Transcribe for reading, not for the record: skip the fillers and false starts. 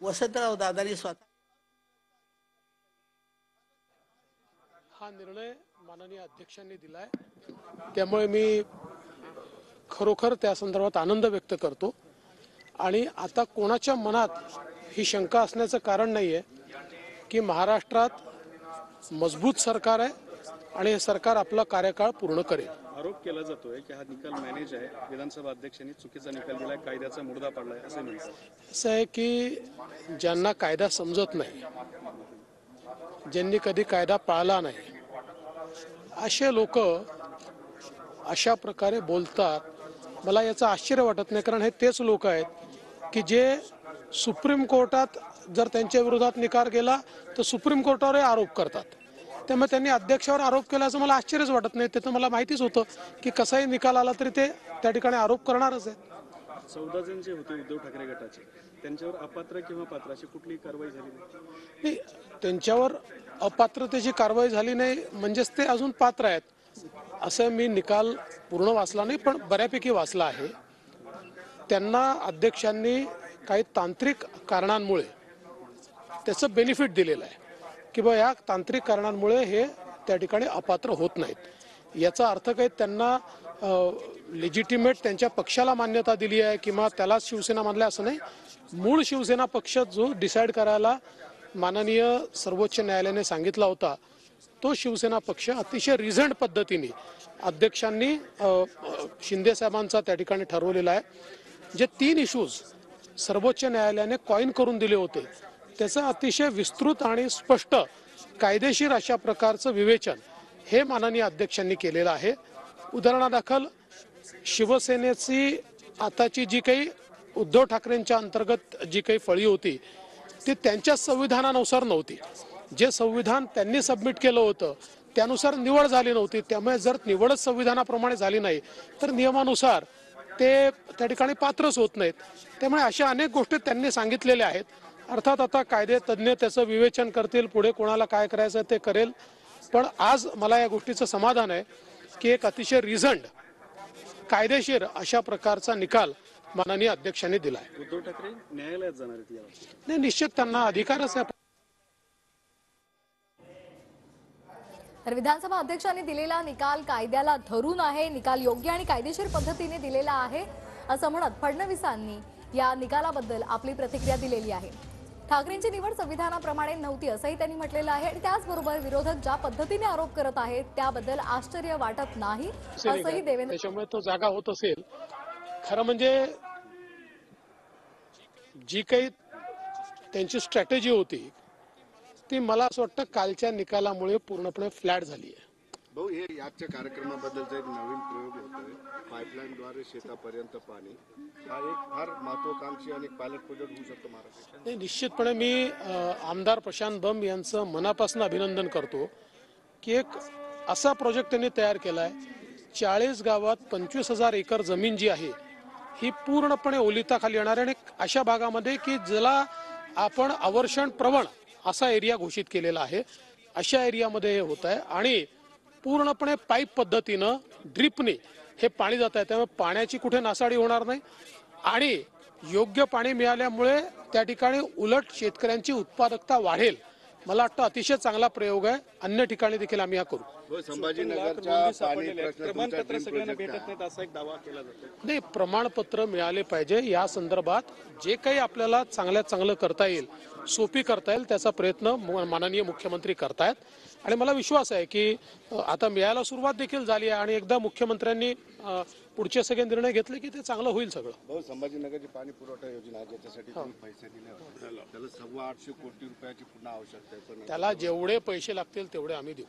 वसंतराव दादांनी स्वतः हा निर्णय माननीय अध्यक्षांनी दिलाय, त्यामुळे मी खरोखर त्या संदर्भात आनंद व्यक्त करतो। आणि आता कोणाच्या मनात ही शंका असण्याचं कारण नाहीये की महाराष्ट्रात मजबूत सरकार आहे आणि हे सरकार आपला कार्यकाळ पूर्ण करेल। आरोप केला जातोय की हा निकाल मॅनेज आहे, विधानसभा अध्यक्षांनी चुकीचा निकाल दिलाय, कायद्याचा मुर्दा पाडलाय असे म्हणतात। असं आहे की ज्यांना कायदा समजत नाही, ज्यांनी कधी कायदा पाळला नाही, असे लोक अशा प्रकारे बोलतात। मला याचं आश्चर्य वाटत नाही, कारण हे तेच लोक आहेत की जे सुप्रीम कोर्टात जर त्यांच्या विरोधात निकाल गेला तर सुप्रीम कोर्टावर आरोप करतात। त्यामुळे त्यांनी अध्यक्षावर आरोप केल्याचं मला आश्चर्यच वाटत नाही। ते तर मला माहितीच होतं की कसाही निकाल आला तरी ते त्या ठिकाणी आरोप करणारच आहेत। 14 जण जे होते उद्धव ठाकरे गटाचे, त्यांच्यावर अपात्र किंवा पात्र अशी कुठलीही कारवाई झाली नाही, त्यांच्यावर अपात्रतेची कारवाई झाली नाही म्हणजेच ते अजून पात्र आहेत असं मी निकाल पूर्ण वाचला नाही, पण बऱ्यापैकी वाचला आहे। त्यांना अध्यक्षांनी काही तांत्रिक कारणांमुळे त्याचं बेनिफिट दिलेलं आहे की बा या तांत्रिक कारणांमुळे हे त्या ठिकाणी अपात्र होत नाहीत। याचा अर्थ काही त्यांना लेजिटिमेट त्यांच्या पक्षाला मान्यता दिली आहे किंवा त्याला शिवसेना मानल्या असं नाही। मूळ शिवसेना पक्ष जो डिसाईड करायला माननीय सर्वोच्च न्यायालयाने सांगितला होता, तो शिवसेना पक्ष अतिशय रिझंड पद्धतीने अध्यक्षांनी शिंदे साहेबांचा त्या ठिकाणी ठरवलेला आहे। जे 3 इश्यूज सर्वोच्च न्यायालयाने कॉइन करून दिले होते त्याचं अतिशय विस्तृत आणि स्पष्ट कायदेशीर अशा प्रकारचं विवेचन हे माननीय अध्यक्षांनी केलेलं आहे। उदाहरणादाखल शिवसेनेची आताची जी काही उद्धव ठाकरेंच्या अंतर्गत जी काही फळी होती ती त्यांच्या संविधानानुसार नव्हती। जे संविधान त्यांनी सबमिट केलं होतं त्यानुसार निवड झाली नव्हती। त्यामुळे जर निवडच संविधानाप्रमाणे झाली नाही तर नियमानुसार ते त्या ठिकाणी पात्रच होत नाहीत। त्यामुळे अशा अनेक गोष्टी त्यांनी सांगितलेल्या आहेत। अर्थात आता कायदे तज्ज्ञ त्याचं विवेचन करतील, पुढे कोणाला काय करायचं ते करेल। पण आज मला या गोष्टीचं समाधान आहे की एक अतिशय रिझंड कायदेशीर अशा प्रकारचा निकाल माननीय अध्यक्षांनी दिला आहे। उद्धव ठाकरे न्यायालयात जाणार आहेत यावर? नाही, निश्चित त्यांना अधिकारच आहे। तर विधानसभा अध्यक्षांनी दिलेला निकाल कायद्याला धरून आहे, निकाल योग्य आणि कायदेशीर पद्धतीने दिलेला आहे असं म्हणत फडणवीसांनी या निकालाबद्दल आपली प्रतिक्रिया दिलेली आहे। ठाकरेंची निवड संविधानाप्रमाणे नव्हती असंही त्यांनी म्हटलेलं आहे आणि त्याचबरोबर विरोधक ज्या पद्धतीने आरोप करत आहेत त्याबद्दल आश्चर्य वाटत नाही असंही देवेंद्र। त्याच्यामुळे तो जागा होत असेल। खरं म्हणजे जी काही त्यांची स्ट्रॅटेजी होती ती मला असं वाटतं कालच्या निकालामुळे पूर्णपणे फ्लॅट झाली आहे। भाऊ, हे याच्या कार्यक्रमाबद्दलचा एक नवीन प्रयोग होतोय, पाईपलाईनद्वारे शेतापर्यंत पाणी, हा एक फार महत्वाकांक्षी आणि पायलट प्रोजेक्ट होऊ शकतो महाराष्ट्रात। नाही, निश्चितपणे मी आमदार प्रशांत बंब यांचं मनापासून अभिनंदन करतो की एक असा प्रोजेक्ट त्यांनी तयार केलाय। 40 गावात 25,000 एकर जमीन जी आहे ही पूर्णपणे ओलिताखाली येणार आहे आणि अशा भागामध्ये की ज्याला आपण अवर्षण प्रवण असा एरिया घोषित केलेला आहे, अशा एरियामध्ये हे होत आहे आणि पूर्णपणे पाईप पद्धतीनं ड्रिपने हे पाणी जात आहे। त्यामुळे पाण्याची कुठे नासाडी होणार नाही आणि योग्य पाणी मिळाल्यामुळे त्या ठिकाणी उलट शेतकऱ्यांची उत्पादकता वाढेल। मला वाटतं अतिशय चांगला प्रयोग आहे। अन्य ठिकाणी देखील आम्ही हा करू। संभाजीनगरच्या प्रमाणपत्र सगळ्यांना भेटत नाहीत असा एक दावा केला जातो। नाही, प्रमाणपत्र मिळाले पाहिजे। या संदर्भात जे काही आपल्याला चांगल्यात चांगलं करता येईल, सोपी करता येईल त्याचा प्रयत्न माननीय मुख्यमंत्री करतायत आणि मला विश्वास आहे की आता मिळायला सुरुवात देखील झाली आहे आणि एकदा मुख्यमंत्र्यांनी पुढचे सगळे निर्णय घेतले की ते चांगलं होईल सगळं। भाऊ, संभाजीनगरची पाणी पुरवठा योजना ज्याच्यासाठी तुम्ही पैसे दिले होते त्याला 825 कोटी रुपयाची पुन्हा आवश्यकता आहे, पण त्याला जेवढे पैसे लागतील तेवढे आम्ही देऊ।